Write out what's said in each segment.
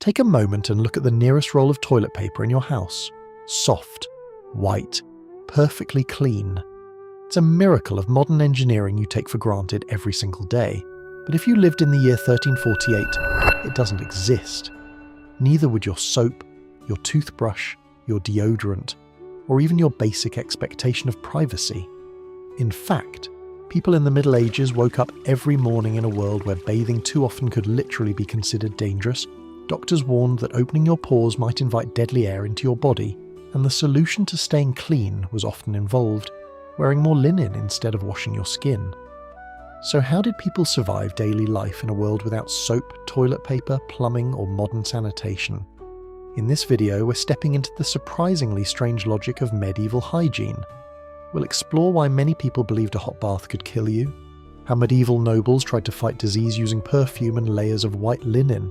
Take a moment and look at the nearest roll of toilet paper in your house. Soft, white, perfectly clean. It's a miracle of modern engineering you take for granted every single day. But if you lived in the year 1348, it doesn't exist. Neither would your soap, your toothbrush, your deodorant, or even your basic expectation of privacy. In fact, people in the Middle Ages woke up every morning in a world where bathing too often could literally be considered dangerous. Doctors warned that opening your pores might invite deadly air into your body, and the solution to staying clean was often involved wearing more linen instead of washing your skin. So how did people survive daily life in a world without soap, toilet paper, plumbing, or modern sanitation? In this video, we're stepping into the surprisingly strange logic of medieval hygiene. We'll explore why many people believed a hot bath could kill you, how medieval nobles tried to fight disease using perfume and layers of white linen,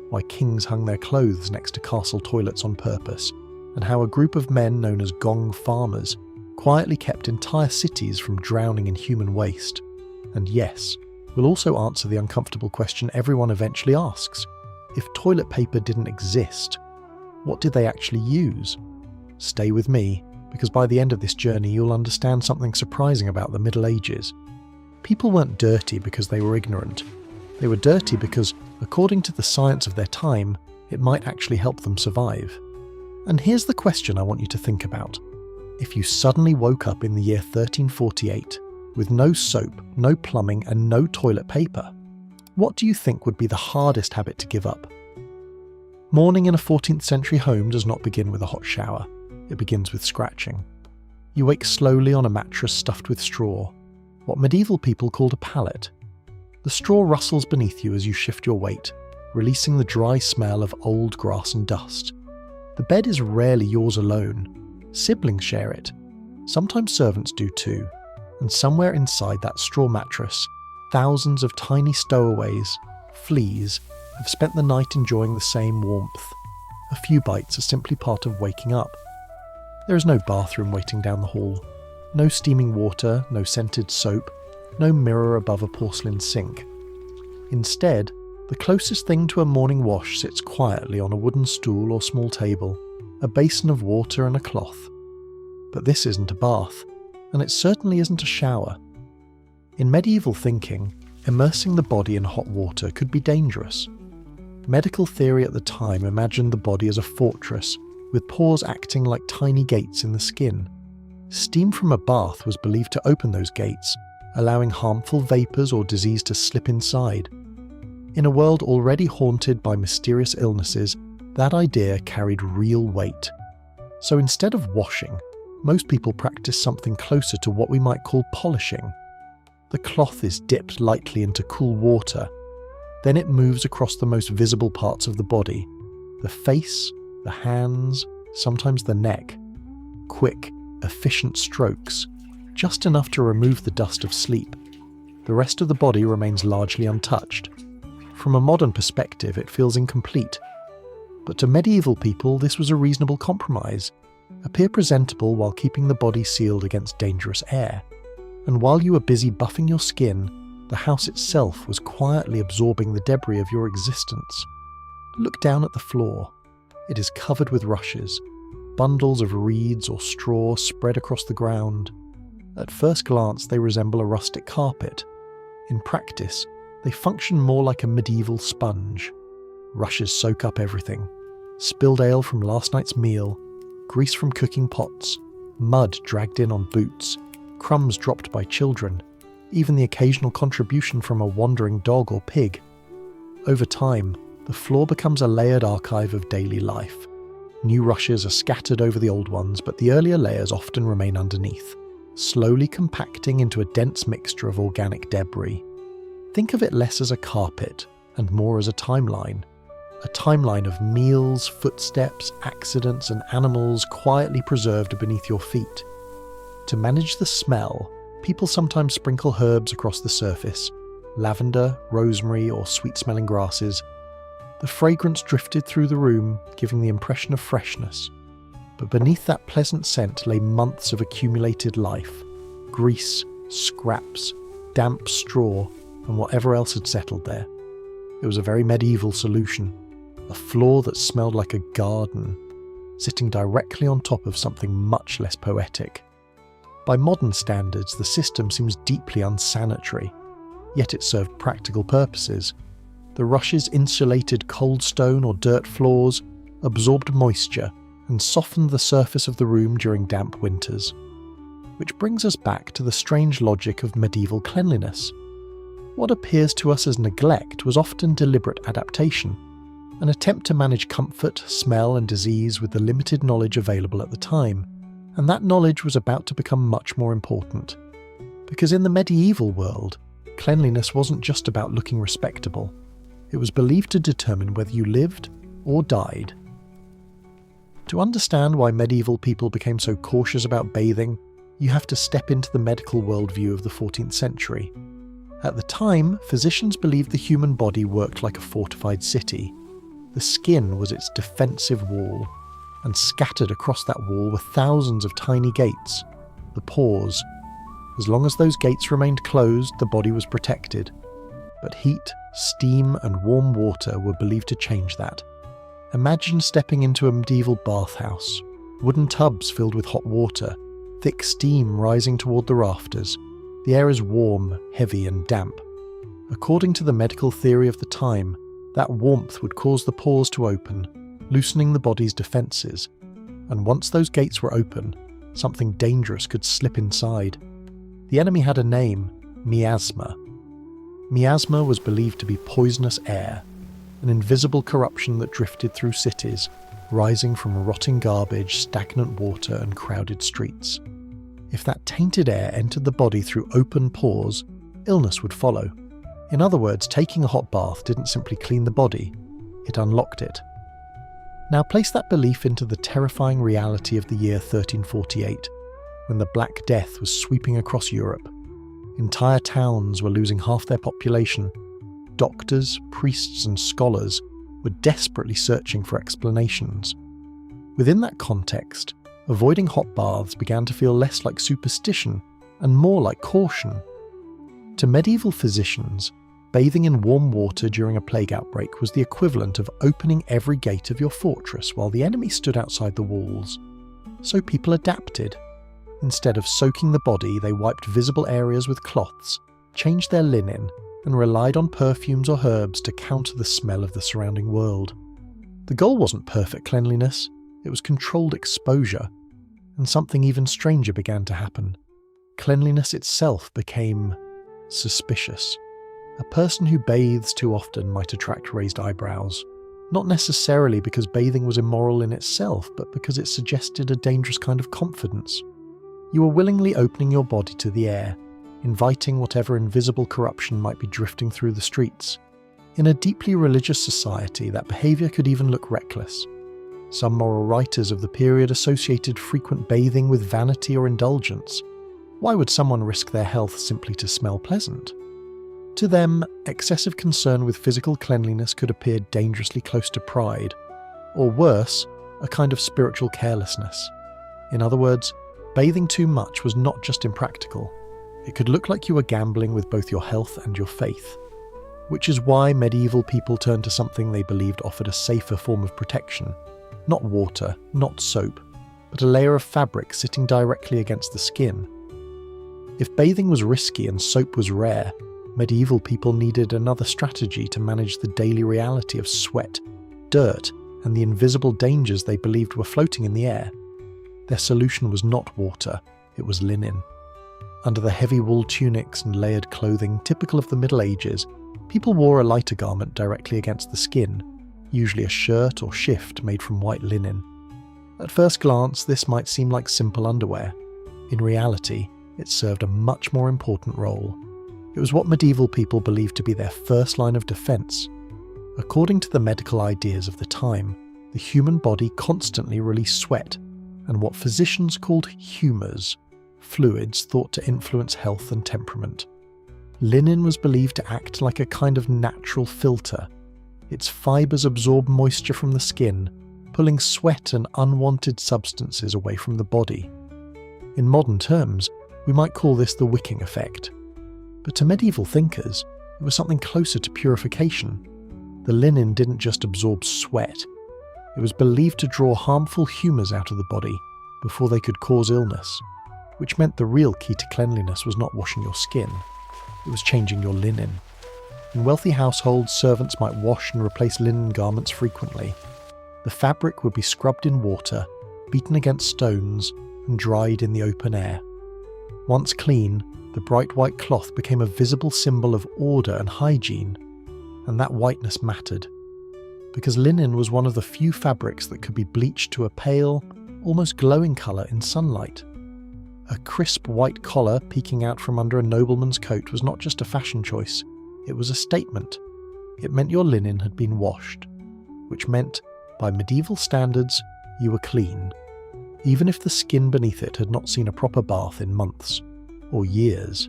why kings hung their clothes next to castle toilets on purpose, and how a group of men known as gong farmers quietly kept entire cities from drowning in human waste. And yes, we'll also answer the uncomfortable question everyone eventually asks. If toilet paper didn't exist, what did they actually use? Stay with me, because by the end of this journey you'll understand something surprising about the Middle Ages. People weren't dirty because they were ignorant. They were dirty because, according to the science of their time, it might actually help them survive. And here's the question I want you to think about. If you suddenly woke up in the year 1348 with no soap, no plumbing, and no toilet paper, what do you think would be the hardest habit to give up? Morning in a 14th century home does not begin with a hot shower. It begins with scratching. You wake slowly on a mattress stuffed with straw, what medieval people called a pallet. The straw rustles beneath you as you shift your weight, releasing the dry smell of old grass and dust. The bed is rarely yours alone. Siblings share it. Sometimes servants do too. And somewhere inside that straw mattress, thousands of tiny stowaways, fleas, have spent the night enjoying the same warmth. A few bites are simply part of waking up. There is no bathroom waiting down the hall. No steaming water, no scented soap, no mirror above a porcelain sink. Instead, the closest thing to a morning wash sits quietly on a wooden stool or small table, a basin of water and a cloth. But this isn't a bath, and it certainly isn't a shower. In medieval thinking, immersing the body in hot water could be dangerous. Medical theory at the time imagined the body as a fortress, with pores acting like tiny gates in the skin. Steam from a bath was believed to open those gates, allowing harmful vapours or disease to slip inside. In a world already haunted by mysterious illnesses, that idea carried real weight. So instead of washing, most people practice something closer to what we might call polishing. The cloth is dipped lightly into cool water. Then it moves across the most visible parts of the body, the face, the hands, sometimes the neck. Quick, efficient strokes, just enough to remove the dust of sleep. The rest of the body remains largely untouched. From a modern perspective, it feels incomplete. But to medieval people, this was a reasonable compromise. Appear presentable while keeping the body sealed against dangerous air. And while you were busy buffing your skin, the house itself was quietly absorbing the debris of your existence. Look down at the floor. It is covered with rushes, bundles of reeds or straw spread across the ground. At first glance, they resemble a rustic carpet. In practice, they function more like a medieval sponge. Rushes soak up everything. Spilled ale from last night's meal, grease from cooking pots, mud dragged in on boots, crumbs dropped by children, even the occasional contribution from a wandering dog or pig. Over time, the floor becomes a layered archive of daily life. New rushes are scattered over the old ones, but the earlier layers often remain underneath, slowly compacting into a dense mixture of organic debris. Think of it less as a carpet and more as a timeline of meals, footsteps, accidents, and animals quietly preserved beneath your feet. To manage the smell, people sometimes sprinkle herbs across the surface, lavender, rosemary, or sweet-smelling grasses. The fragrance drifted through the room, giving the impression of freshness. But beneath that pleasant scent lay months of accumulated life, grease, scraps, damp straw, and whatever else had settled there. It was a very medieval solution. a floor that smelled like a garden, sitting directly on top of something much less poetic. By modern standards, the system seems deeply unsanitary, yet it served practical purposes. The rush's insulated cold stone or dirt floors absorbed moisture and softened the surface of the room during damp winters. Which brings us back to the strange logic of medieval cleanliness. What appears to us as neglect was often deliberate adaptation, an attempt to manage comfort, smell and disease with the limited knowledge available at the time, and that knowledge was about to become much more important. Because in the medieval world, cleanliness wasn't just about looking respectable. It was believed to determine whether you lived or died. To understand why medieval people became so cautious about bathing, you have to step into the medical worldview of the 14th century. At the time, physicians believed the human body worked like a fortified city. The skin was its defensive wall, and scattered across that wall were thousands of tiny gates, the pores. As long as those gates remained closed, the body was protected. But heat, steam, and warm water were believed to change that. Imagine stepping into a medieval bathhouse, wooden tubs filled with hot water, thick steam rising toward the rafters. The air is warm, heavy, and damp. According to the medical theory of the time, that warmth would cause the pores to open, loosening the body's defences, and once those gates were open, something dangerous could slip inside. The enemy had a name, miasma. Miasma was believed to be poisonous air, an invisible corruption that drifted through cities, rising from rotting garbage, stagnant water, and crowded streets. If that tainted air entered the body through open pores, illness would follow. In other words, taking a hot bath didn't simply clean the body, it unlocked it. Now place that belief into the terrifying reality of the year 1348, when the Black Death was sweeping across Europe. Entire towns were losing half their population. Doctors, priests, and scholars were desperately searching for explanations. Within that context, avoiding hot baths began to feel less like superstition and more like caution. To medieval physicians, bathing in warm water during a plague outbreak was the equivalent of opening every gate of your fortress while the enemy stood outside the walls. So people adapted. Instead of soaking the body, they wiped visible areas with cloths, changed their linen, and relied on perfumes or herbs to counter the smell of the surrounding world. The goal wasn't perfect cleanliness, it was controlled exposure, and something even stranger began to happen. Cleanliness itself became suspicious. A person who bathes too often might attract raised eyebrows, not necessarily because bathing was immoral in itself, but because it suggested a dangerous kind of confidence. You were willingly opening your body to the air, inviting whatever invisible corruption might be drifting through the streets. In a deeply religious society, that behaviour could even look reckless. Some moral writers of the period associated frequent bathing with vanity or indulgence. Why would someone risk their health simply to smell pleasant? To them, excessive concern with physical cleanliness could appear dangerously close to pride, or worse, a kind of spiritual carelessness. In other words, bathing too much was not just impractical. It could look like you were gambling with both your health and your faith. Which is why medieval people turned to something they believed offered a safer form of protection. Not water, not soap, but a layer of fabric sitting directly against the skin. If bathing was risky and soap was rare, medieval people needed another strategy to manage the daily reality of sweat, dirt, and the invisible dangers they believed were floating in the air. Their solution was not water, it was linen. Under the heavy wool tunics and layered clothing typical of the Middle Ages, people wore a lighter garment directly against the skin, usually a shirt or shift made from white linen. At first glance, this might seem like simple underwear. In reality, it served a much more important role. It was what medieval people believed to be their first line of defense. According to the medical ideas of the time, the human body constantly released sweat, and what physicians called humours, fluids thought to influence health and temperament. Linen was believed to act like a kind of natural filter. Its fibres absorb moisture from the skin, pulling sweat and unwanted substances away from the body. In modern terms, we might call this the wicking effect. But to medieval thinkers, it was something closer to purification. The linen didn't just absorb sweat. It was believed to draw harmful humours out of the body before they could cause illness, which meant the real key to cleanliness was not washing your skin, it was changing your linen. In wealthy households, servants might wash and replace linen garments frequently. The fabric would be scrubbed in water, beaten against stones, and dried in the open air. Once clean, the bright white cloth became a visible symbol of order and hygiene, and that whiteness mattered, because linen was one of the few fabrics that could be bleached to a pale, almost glowing colour in sunlight. A crisp white collar peeking out from under a nobleman's coat was not just a fashion choice, it was a statement. It meant your linen had been washed, which meant, by medieval standards, you were clean, even if the skin beneath it had not seen a proper bath in months, or years.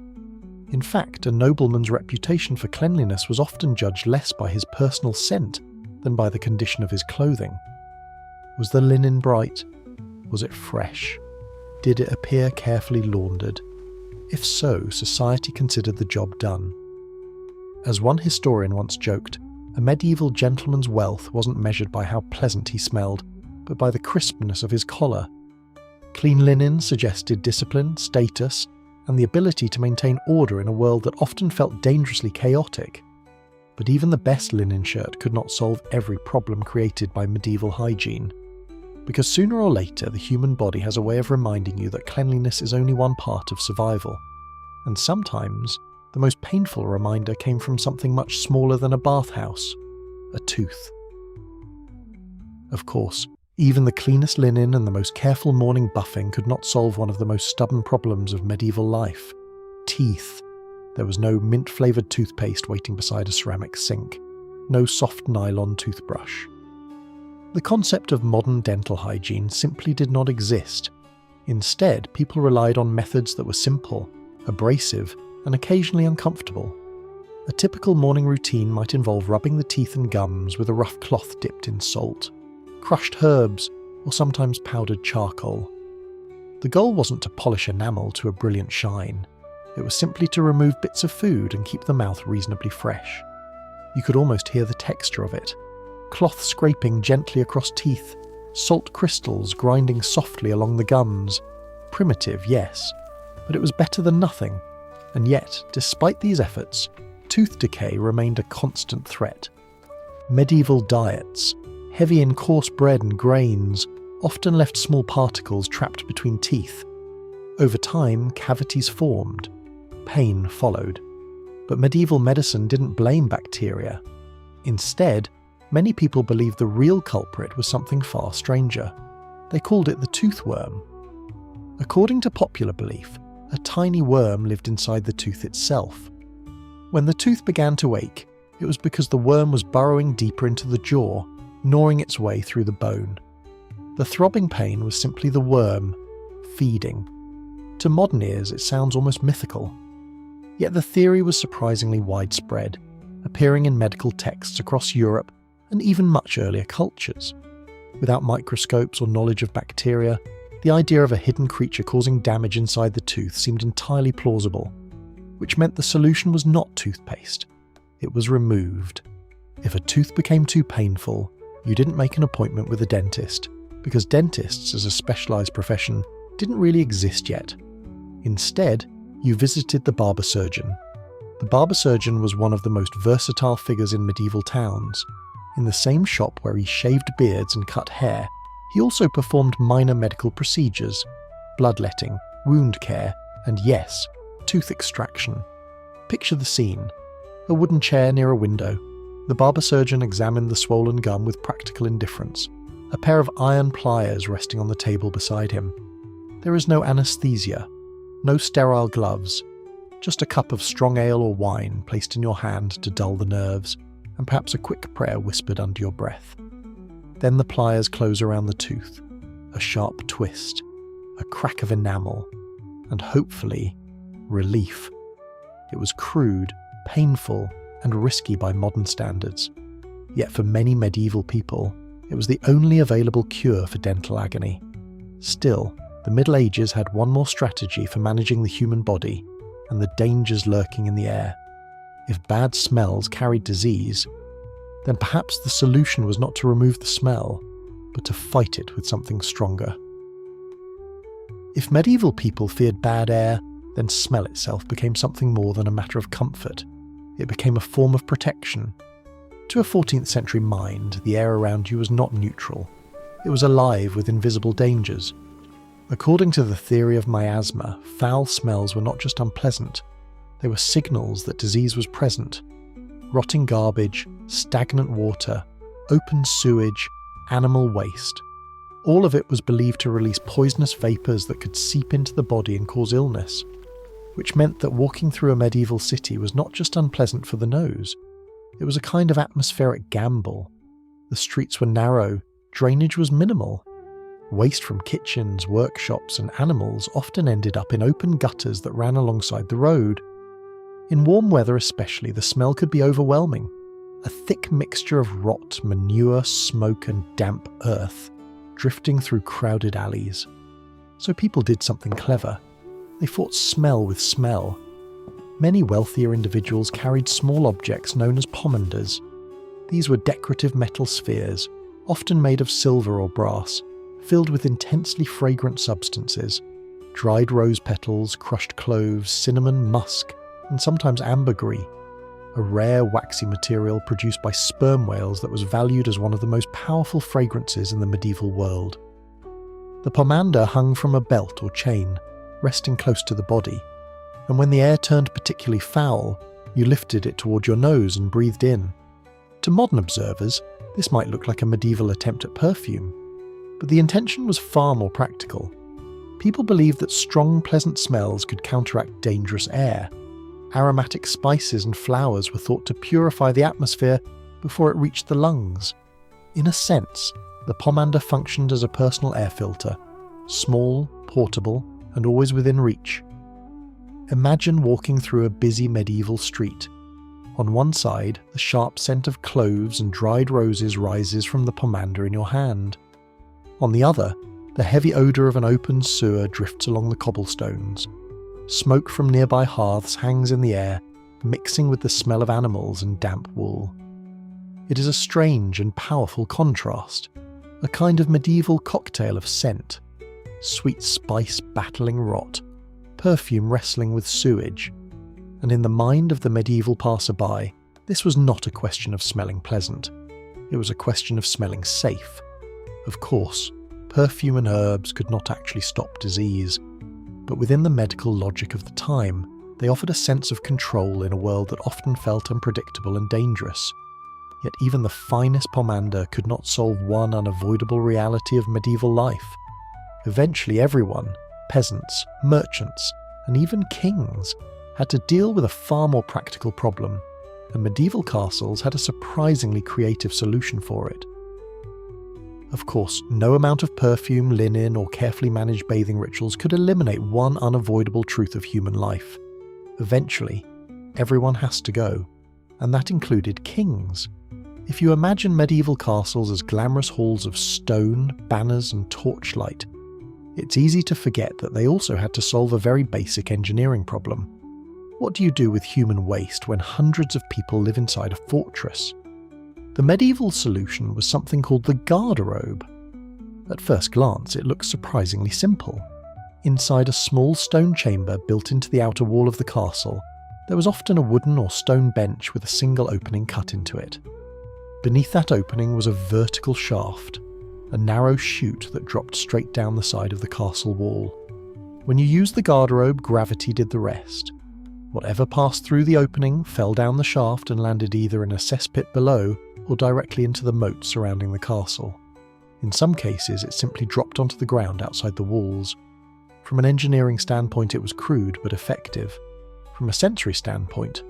In fact, a nobleman's reputation for cleanliness was often judged less by his personal scent than by the condition of his clothing. Was the linen bright? Was it fresh? Did it appear carefully laundered? If so, society considered the job done. As one historian once joked, a medieval gentleman's wealth wasn't measured by how pleasant he smelled, but by the crispness of his collar. Clean linen suggested discipline, status, and the ability to maintain order in a world that often felt dangerously chaotic. But even the best linen shirt could not solve every problem created by medieval hygiene. Because sooner or later, the human body has a way of reminding you that cleanliness is only one part of survival. And sometimes, the most painful reminder came from something much smaller than a bathhouse: a tooth. Of course, even the cleanest linen and the most careful morning buffing could not solve one of the most stubborn problems of medieval life: teeth. There was no mint-flavoured toothpaste waiting beside a ceramic sink, no soft nylon toothbrush. The concept of modern dental hygiene simply did not exist. Instead, people relied on methods that were simple, abrasive, and occasionally uncomfortable. A typical morning routine might involve rubbing the teeth and gums with a rough cloth dipped in salt, crushed herbs, or sometimes powdered charcoal. The goal wasn't to polish enamel to a brilliant shine. It was simply to remove bits of food and keep the mouth reasonably fresh. You could almost hear the texture of it. Cloth scraping gently across teeth, salt crystals grinding softly along the gums. Primitive, yes, but it was better than nothing. And yet, despite these efforts, tooth decay remained a constant threat. Medieval diets, heavy in coarse bread and grains, often left small particles trapped between teeth. Over time, cavities formed. Pain followed. But medieval medicine didn't blame bacteria. Instead, many people believed the real culprit was something far stranger. They called it the toothworm. According to popular belief, a tiny worm lived inside the tooth itself. When the tooth began to ache, it was because the worm was burrowing deeper into the jaw, gnawing its way through the bone. The throbbing pain was simply the worm feeding. To modern ears, it sounds almost mythical. Yet the theory was surprisingly widespread, appearing in medical texts across Europe and even much earlier cultures. Without microscopes or knowledge of bacteria, the idea of a hidden creature causing damage inside the tooth seemed entirely plausible, which meant the solution was not toothpaste. It was removed. If a tooth became too painful, you didn't make an appointment with a dentist, because dentists as a specialised profession didn't really exist yet. Instead, you visited the barber surgeon. The barber surgeon was one of the most versatile figures in medieval towns. In the same shop where he shaved beards and cut hair, he also performed minor medical procedures, bloodletting, wound care, and yes, tooth extraction. Picture the scene. A wooden chair near a window. The barber surgeon examined the swollen gum with practical indifference, a pair of iron pliers resting on the table beside him. There is no anaesthesia, no sterile gloves, just a cup of strong ale or wine placed in your hand to dull the nerves, and perhaps a quick prayer whispered under your breath. Then the pliers close around the tooth, a sharp twist, a crack of enamel, and hopefully, relief. It was crude, painful, and risky by modern standards. Yet for many medieval people, it was the only available cure for dental agony. Still, the Middle Ages had one more strategy for managing the human body and the dangers lurking in the air. If bad smells carried disease, then perhaps the solution was not to remove the smell, but to fight it with something stronger. If medieval people feared bad air, then smell itself became something more than a matter of comfort. It became a form of protection. To a 14th century mind, the air around you was not neutral. It was alive with invisible dangers. According to the theory of miasma, foul smells were not just unpleasant, they were signals that disease was present. Rotting garbage, stagnant water, open sewage, animal waste. All of it was believed to release poisonous vapours that could seep into the body and cause illness, which meant that walking through a medieval city was not just unpleasant for the nose, it was a kind of atmospheric gamble. The streets were narrow, drainage was minimal. Waste from kitchens, workshops and animals often ended up in open gutters that ran alongside the road. In warm weather especially, the smell could be overwhelming. A thick mixture of rot, manure, smoke and damp earth, drifting through crowded alleys. So people did something clever. They fought smell with smell. Many wealthier individuals carried small objects known as pomanders. These were decorative metal spheres, often made of silver or brass, filled with intensely fragrant substances. Dried rose petals, crushed cloves, cinnamon, musk, and sometimes ambergris, a rare waxy material produced by sperm whales that was valued as one of the most powerful fragrances in the medieval world. The pomander hung from a belt or chain, resting close to the body, and when the air turned particularly foul, you lifted it toward your nose and breathed in. To modern observers, this might look like a medieval attempt at perfume, but the intention was far more practical. People believed that strong, pleasant smells could counteract dangerous air. Aromatic spices and flowers were thought to purify the atmosphere before it reached the lungs. In a sense, the pomander functioned as a personal air filter, small, portable, and always within reach. Imagine walking through a busy medieval street. On one side, the sharp scent of cloves and dried roses rises from the pomander in your hand. On the other, the heavy odour of an open sewer drifts along the cobblestones. Smoke from nearby hearths hangs in the air, mixing with the smell of animals and damp wool. It is a strange and powerful contrast, a kind of medieval cocktail of scent. Sweet spice battling rot, perfume wrestling with sewage. And in the mind of the medieval passerby, this was not a question of smelling pleasant. It was a question of smelling safe. Of course, perfume and herbs could not actually stop disease, but within the medical logic of the time, they offered a sense of control in a world that often felt unpredictable and dangerous. Yet even the finest pomander could not solve one unavoidable reality of medieval life. Eventually everyone, peasants, merchants, and even kings, had to deal with a far more practical problem, and medieval castles had a surprisingly creative solution for it. Of course, no amount of perfume, linen, or carefully managed bathing rituals could eliminate one unavoidable truth of human life. Eventually, everyone has to go, and that included kings. If you imagine medieval castles as glamorous halls of stone, banners, and torchlight, it's easy to forget that they also had to solve a very basic engineering problem. What do you do with human waste when hundreds of people live inside a fortress? The medieval solution was something called the garderobe. At first glance, it looks surprisingly simple. Inside a small stone chamber built into the outer wall of the castle, there was often a wooden or stone bench with a single opening cut into it. Beneath that opening was a vertical shaft, a narrow chute that dropped straight down the side of the castle wall. When you used the garderobe, gravity did the rest. Whatever passed through the opening fell down the shaft and landed either in a cesspit below or directly into the moat surrounding the castle. In some cases, it simply dropped onto the ground outside the walls. From an engineering standpoint, it was crude but effective. From a sensory standpoint,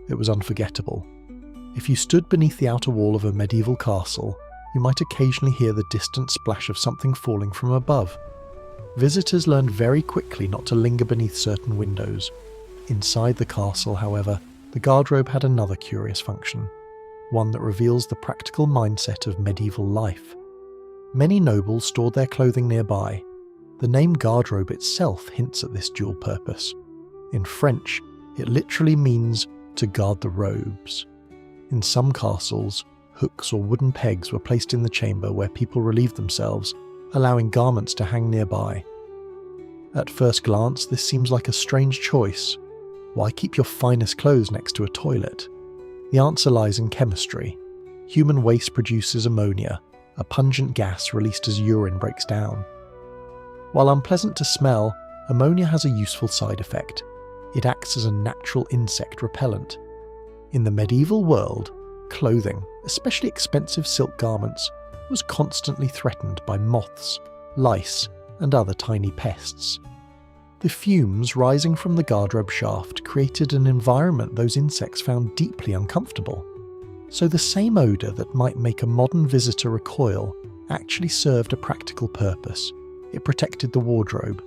it was unforgettable. If you stood beneath the outer wall of a medieval castle, you might occasionally hear the distant splash of something falling from above. Visitors learned very quickly not to linger beneath certain windows. Inside the castle, however, the garderobe had another curious function, one that reveals the practical mindset of medieval life. Many nobles stored their clothing nearby. The name garderobe itself hints at this dual purpose. In French, it literally means to guard the robes. In some castles, Hooks or wooden pegs were placed in the chamber where people relieved themselves, allowing garments to hang nearby. At first glance, this seems like a strange choice. Why keep your finest clothes next to a toilet? The answer lies in chemistry. Human waste produces ammonia, a pungent gas released as urine breaks down. While unpleasant to smell, ammonia has a useful side effect. It acts as a natural insect repellent. In the medieval world, clothing, especially expensive silk garments, was constantly threatened by moths, lice, and other tiny pests. The fumes rising from the garderobe shaft created an environment those insects found deeply uncomfortable. So the same odour that might make a modern visitor recoil actually served a practical purpose. It protected the wardrobe.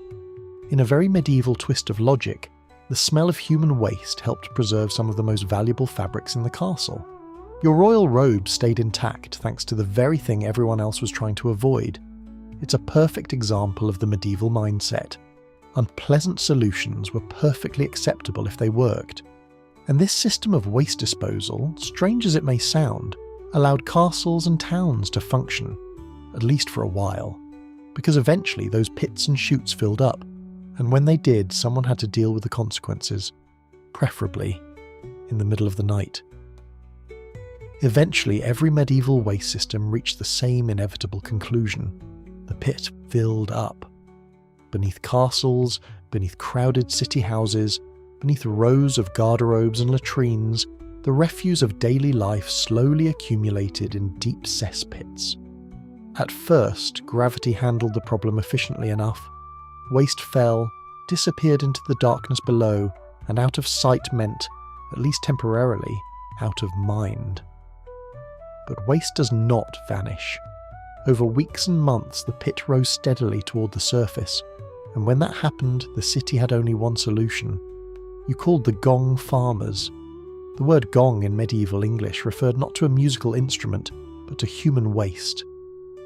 In a very medieval twist of logic, the smell of human waste helped preserve some of the most valuable fabrics in the castle. Your royal robe stayed intact thanks to the very thing everyone else was trying to avoid. It's a perfect example of the medieval mindset. Unpleasant solutions were perfectly acceptable if they worked. And this system of waste disposal, strange as it may sound, allowed castles and towns to function, at least for a while, because eventually those pits and chutes filled up, and when they did, someone had to deal with the consequences, preferably in the middle of the night. Eventually, every medieval waste system reached the same inevitable conclusion. The pit filled up. Beneath castles, beneath crowded city houses, beneath rows of garderobes and latrines, the refuse of daily life slowly accumulated in deep cesspits. At first, gravity handled the problem efficiently enough. Waste fell, disappeared into the darkness below, and out of sight meant, at least temporarily, out of mind. But waste does not vanish. Over weeks and months, the pit rose steadily toward the surface, and when that happened, the city had only one solution. You called the gong farmers. The word gong in medieval English referred not to a musical instrument, but to human waste.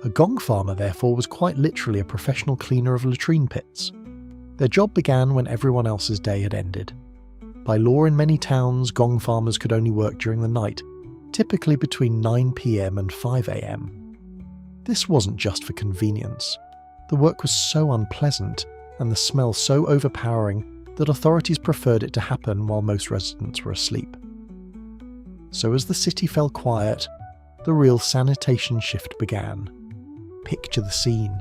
A gong farmer, therefore, was quite literally a professional cleaner of latrine pits. Their job began when everyone else's day had ended. By law in many towns, gong farmers could only work during the night, typically between 9 p.m. and 5 a.m. This wasn't just for convenience. The work was so unpleasant, and the smell so overpowering, that authorities preferred it to happen while most residents were asleep. So as the city fell quiet, the real sanitation shift began. Picture the scene.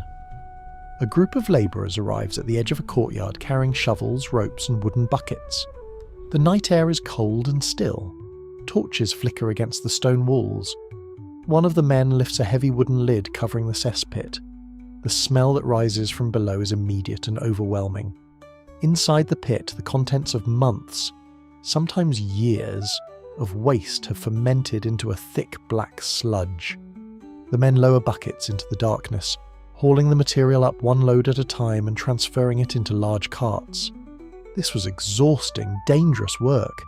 A group of labourers arrives at the edge of a courtyard carrying shovels, ropes and wooden buckets. The night air is cold and still. Torches flicker against the stone walls. One of the men lifts a heavy wooden lid covering the cesspit. The smell that rises from below is immediate and overwhelming. Inside the pit, the contents of months, sometimes years, of waste have fermented into a thick black sludge. The men lower buckets into the darkness, hauling the material up one load at a time and transferring it into large carts. This was exhausting, dangerous work,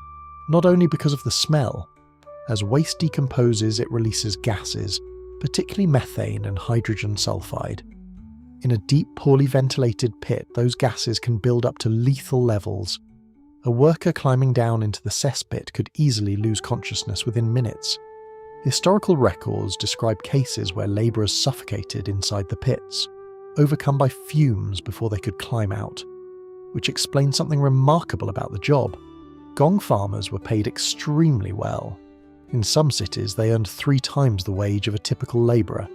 not only because of the smell. As waste decomposes, it releases gases, particularly methane and hydrogen sulfide. In a deep, poorly ventilated pit, those gases can build up to lethal levels. A worker climbing down into the cesspit could easily lose consciousness within minutes. Historical records describe cases where labourers suffocated inside the pits, overcome by fumes before they could climb out, which explains something remarkable about the job. Gong farmers were paid extremely well. In some cities, they earned 3 times the wage of a typical labourer.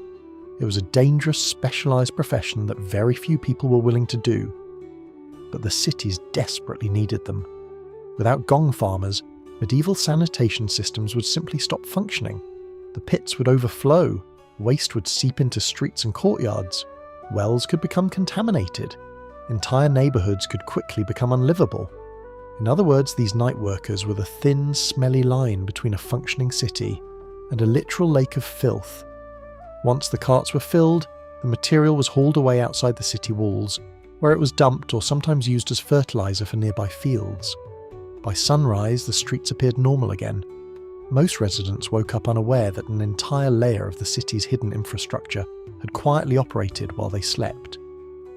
It was a dangerous, specialised profession that very few people were willing to do. But the cities desperately needed them. Without gong farmers, medieval sanitation systems would simply stop functioning. The pits would overflow, waste would seep into streets and courtyards, wells could become contaminated, entire neighbourhoods could quickly become unlivable. In other words, these night workers were the thin, smelly line between a functioning city and a literal lake of filth. Once the carts were filled, the material was hauled away outside the city walls, where it was dumped or sometimes used as fertiliser for nearby fields. By sunrise, the streets appeared normal again. Most residents woke up unaware that an entire layer of the city's hidden infrastructure had quietly operated while they slept.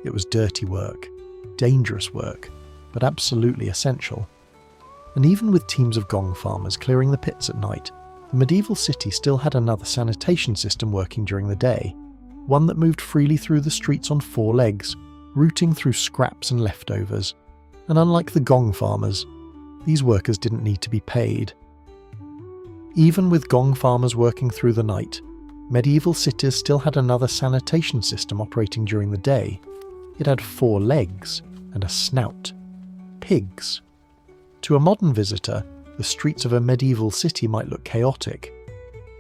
It was dirty work, dangerous work, but absolutely essential. And even with teams of gong farmers clearing the pits at night, the medieval city still had another sanitation system working during the day, one that moved freely through the streets on 4 legs, rooting through scraps and leftovers. And unlike the gong farmers, these workers didn't need to be paid. Even with gong farmers working through the night, medieval cities still had another sanitation system operating during the day. It had 4 legs and a snout. Pigs. To a modern visitor, the streets of a medieval city might look chaotic,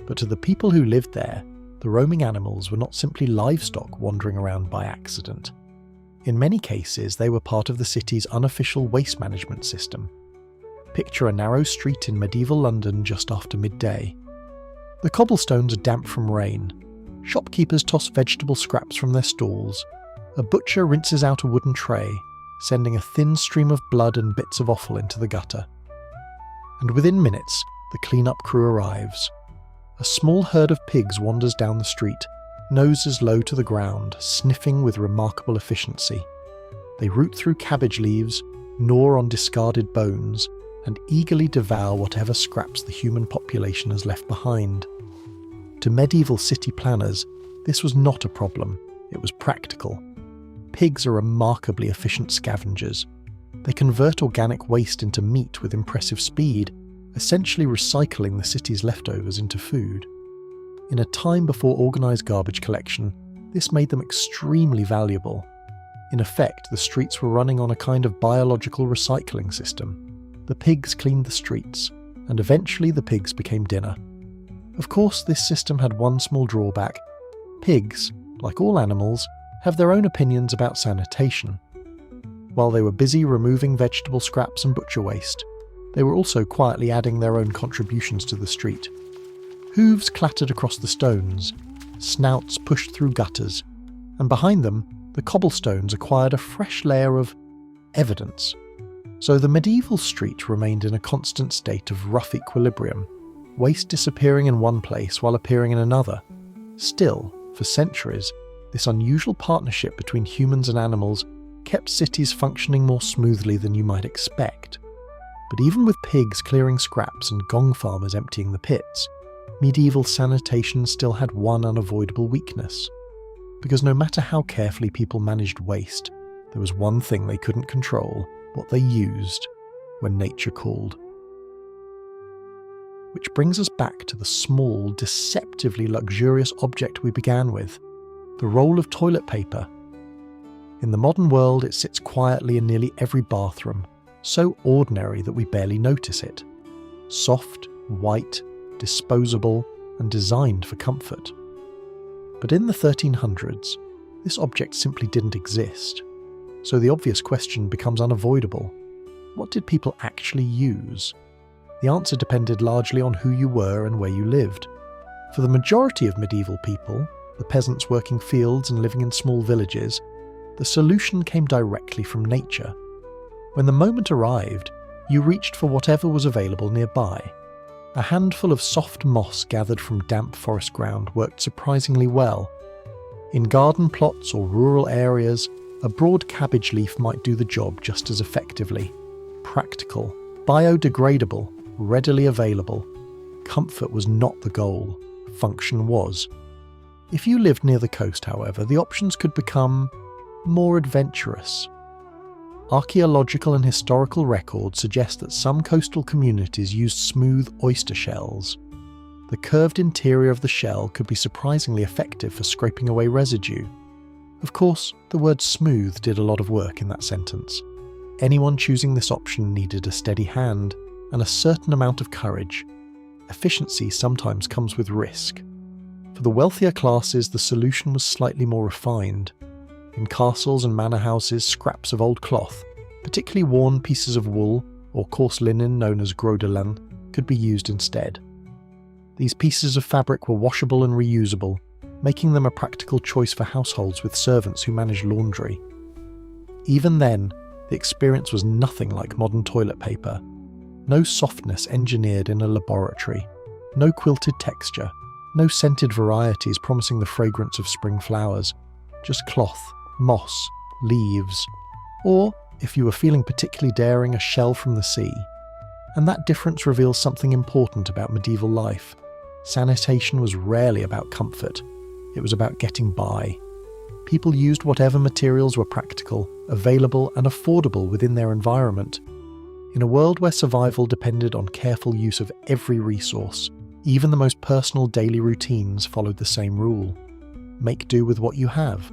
but to the people who lived there, the roaming animals were not simply livestock wandering around by accident. In many cases, they were part of the city's unofficial waste management system. Picture a narrow street in medieval London just after midday. The cobblestones are damp from rain. Shopkeepers toss vegetable scraps from their stalls. A butcher rinses out a wooden tray, sending a thin stream of blood and bits of offal into the gutter. And within minutes, the clean-up crew arrives. A small herd of pigs wanders down the street, noses low to the ground, sniffing with remarkable efficiency. They root through cabbage leaves, gnaw on discarded bones, and eagerly devour whatever scraps the human population has left behind. To medieval city planners, this was not a problem, it was practical. Pigs are remarkably efficient scavengers. They convert organic waste into meat with impressive speed, essentially recycling the city's leftovers into food. In a time before organised garbage collection, this made them extremely valuable. In effect, the streets were running on a kind of biological recycling system. The pigs cleaned the streets, and eventually the pigs became dinner. Of course, this system had one small drawback. Pigs, like all animals, have their own opinions about sanitation. While they were busy removing vegetable scraps and butcher waste, they were also quietly adding their own contributions to the street. Hooves clattered across the stones, snouts pushed through gutters, and behind them, the cobblestones acquired a fresh layer of evidence. So the medieval street remained in a constant state of rough equilibrium, waste disappearing in one place while appearing in another. Still, for centuries, this unusual partnership between humans and animals kept cities functioning more smoothly than you might expect. But even with pigs clearing scraps and gong farmers emptying the pits, medieval sanitation still had one unavoidable weakness. Because no matter how carefully people managed waste, there was one thing they couldn't control: what they used when nature called. Which brings us back to the small, deceptively luxurious object we began with, the roll of toilet paper. In the modern world, it sits quietly in nearly every bathroom, so ordinary that we barely notice it. Soft, white, disposable, and designed for comfort. But in the 1300s, this object simply didn't exist. So the obvious question becomes unavoidable. What did people actually use? The answer depended largely on who you were and where you lived. For the majority of medieval people, the peasants working fields and living in small villages, the solution came directly from nature. When the moment arrived, you reached for whatever was available nearby. A handful of soft moss gathered from damp forest ground worked surprisingly well. In garden plots or rural areas, a broad cabbage leaf might do the job just as effectively. Practical, biodegradable, readily available. Comfort was not the goal, function was. If you lived near the coast, however, the options could become more adventurous. Archaeological and historical records suggest that some coastal communities used smooth oyster shells. The curved interior of the shell could be surprisingly effective for scraping away residue. Of course, the word smooth did a lot of work in that sentence. Anyone choosing this option needed a steady hand and a certain amount of courage. Efficiency sometimes comes with risk. For the wealthier classes, the solution was slightly more refined. In castles and manor houses, scraps of old cloth, particularly worn pieces of wool or coarse linen known as gros de laine, could be used instead. These pieces of fabric were washable and reusable, making them a practical choice for households with servants who managed laundry. Even then, the experience was nothing like modern toilet paper. No softness engineered in a laboratory, no quilted texture, no scented varieties promising the fragrance of spring flowers, just cloth, moss, leaves, or, if you were feeling particularly daring, a shell from the sea. And that difference reveals something important about medieval life. sanitation was rarely about comfort. It was about getting by. People used whatever materials were practical, available, and affordable within their environment. In a world where survival depended on careful use of every resource, even the most personal daily routines followed the same rule: make do with what you have.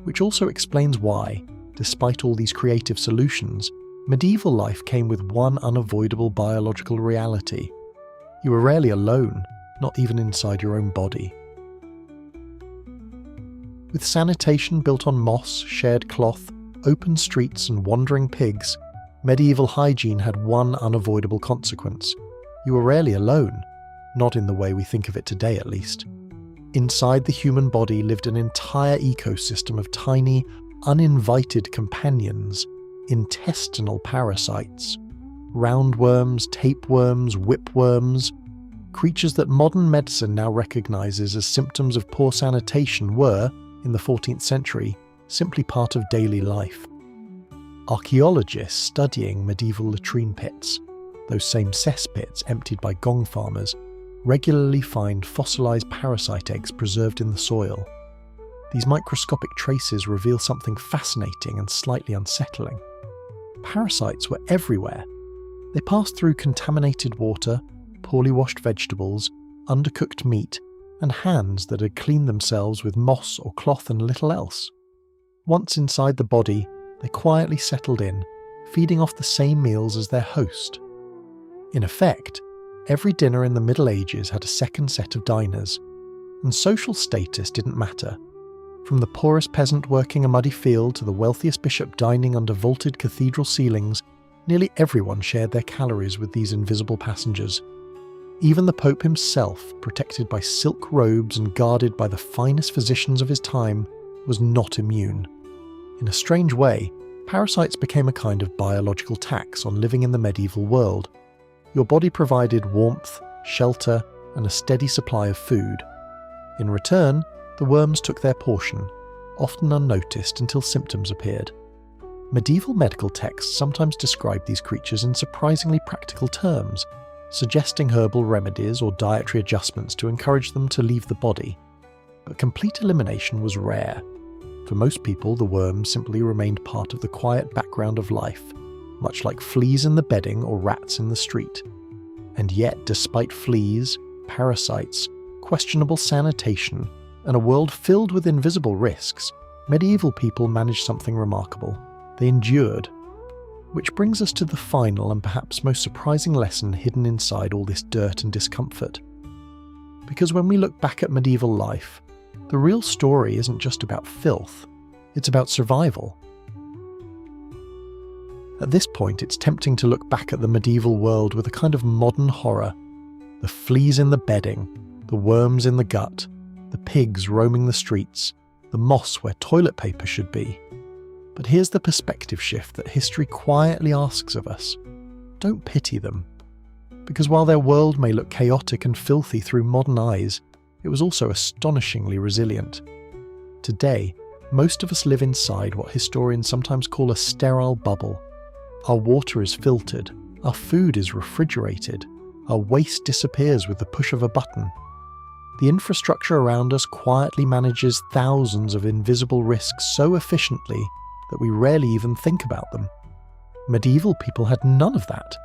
Which also explains why, despite all these creative solutions, medieval life came with one unavoidable biological reality. You were rarely alone, not even inside your own body. With sanitation built on moss, shared cloth, open streets and wandering pigs, medieval hygiene had one unavoidable consequence. You were rarely alone, not in the way we think of it today at least. Inside the human body lived an entire ecosystem of tiny, uninvited companions, intestinal parasites. Roundworms, tapeworms, whipworms. Creatures that modern medicine now recognizes as symptoms of poor sanitation were, in the 14th century, simply part of daily life. Archaeologists studying medieval latrine pits, those same cesspits emptied by gong farmers, regularly find fossilized parasite eggs preserved in the soil. These microscopic traces reveal something fascinating and slightly unsettling. Parasites were everywhere. They passed through contaminated water, poorly washed vegetables, undercooked meat, and hands that had cleaned themselves with moss or cloth and little else. Once inside the body, they quietly settled in, feeding off the same meals as their host. In effect, every dinner in the Middle Ages had a second set of diners, and social status didn't matter. From the poorest peasant working a muddy field to the wealthiest bishop dining under vaulted cathedral ceilings, nearly everyone shared their calories with these invisible passengers. Even the Pope himself, protected by silk robes and guarded by the finest physicians of his time, was not immune. In a strange way, parasites became a kind of biological tax on living in the medieval world. Your body provided warmth, shelter, and a steady supply of food. In return, the worms took their portion, often unnoticed until symptoms appeared. Medieval medical texts sometimes describe these creatures in surprisingly practical terms, suggesting herbal remedies or dietary adjustments to encourage them to leave the body. But complete elimination was rare. For most people, the worms simply remained part of the quiet background of life, much like fleas in the bedding or rats in the street. And yet, despite fleas, parasites, questionable sanitation, and a world filled with invisible risks, medieval people managed something remarkable. They endured. Which brings us to the final and perhaps most surprising lesson hidden inside all this dirt and discomfort. Because when we look back at medieval life, the real story isn't just about filth, it's about survival. At this point, it's tempting to look back at the medieval world with a kind of modern horror. The fleas in the bedding, the worms in the gut, the pigs roaming the streets, the moss where toilet paper should be. But here's the perspective shift that history quietly asks of us. Don't pity them. Because while their world may look chaotic and filthy through modern eyes, it was also astonishingly resilient. Today, most of us live inside what historians sometimes call a sterile bubble. Our water is filtered, our food is refrigerated, our waste disappears with the push of a button. The infrastructure around us quietly manages thousands of invisible risks so efficiently that we rarely even think about them. Medieval people had none of that.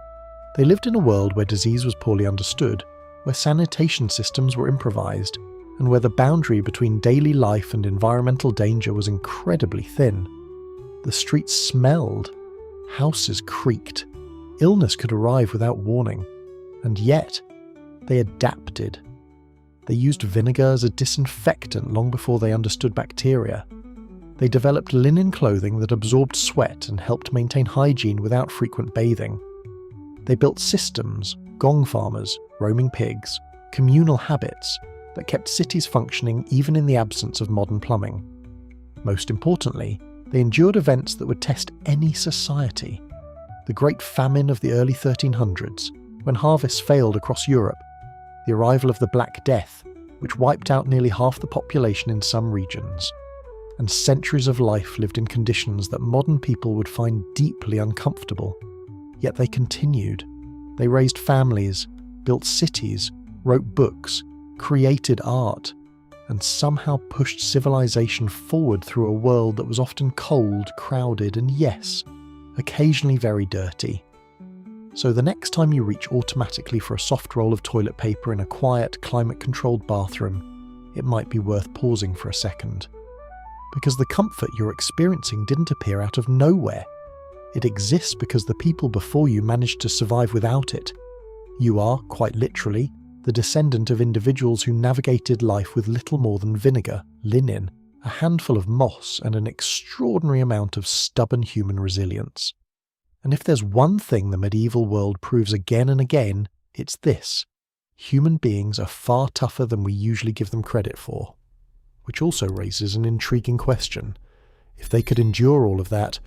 They lived in a world where disease was poorly understood, where sanitation systems were improvised, and where the boundary between daily life and environmental danger was incredibly thin. The streets smelled, houses creaked, illness could arrive without warning, and yet they adapted. They used vinegar as a disinfectant long before they understood bacteria. They developed linen clothing that absorbed sweat and helped maintain hygiene without frequent bathing. They built systems, gong farmers, roaming pigs, communal habits that kept cities functioning even in the absence of modern plumbing. Most importantly, they endured events that would test any society. The Great Famine of the early 1300s, when harvests failed across Europe, the arrival of the Black Death, which wiped out nearly half the population in some regions, and centuries of life lived in conditions that modern people would find deeply uncomfortable. Yet they continued. They raised families, built cities, wrote books, created art, and somehow pushed civilization forward through a world that was often cold, crowded, and yes, occasionally very dirty. So the next time you reach automatically for a soft roll of toilet paper in a quiet, climate-controlled bathroom, it might be worth pausing for a second. Because the comfort you're experiencing didn't appear out of nowhere. It exists because the people before you managed to survive without it. You are, quite literally, the descendant of individuals who navigated life with little more than vinegar, linen, a handful of moss, and an extraordinary amount of stubborn human resilience. And if there's one thing the medieval world proves again and again, it's this: human beings are far tougher than we usually give them credit for. Which also raises an intriguing question. If they could endure all of that,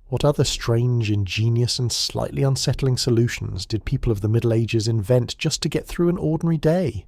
what other strange, ingenious, and slightly unsettling solutions did people of the Middle Ages invent just to get through an ordinary day?